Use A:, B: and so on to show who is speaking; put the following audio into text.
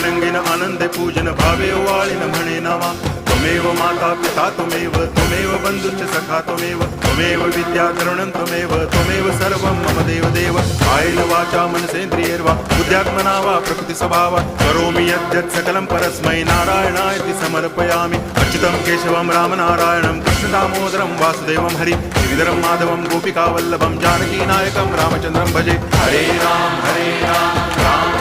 A: रंगीन आनंदे पूजन भावे वाळीन म्हणे नावा त्वमेव माता पिता त्वमेव बंधुश्च सखा त्वमेव विद्या तरुणं त्वमेव सर्वं मम देव कायेन वाचा मनसेन्द्रियैर्वा बुद्ध्यात्मना वा प्रकृति स्वभावात् करोमि यद्यत् सकलं परस्मै नारायणायति समर्पयामि अच्युतं केशवं रामनारायणं कृष्णदामोदरं वासुदेवं हरि गिरिधरं माधवं गोपिकावल्लभं जानकीनायकं रामचन्द्रं भजे हरे राम राम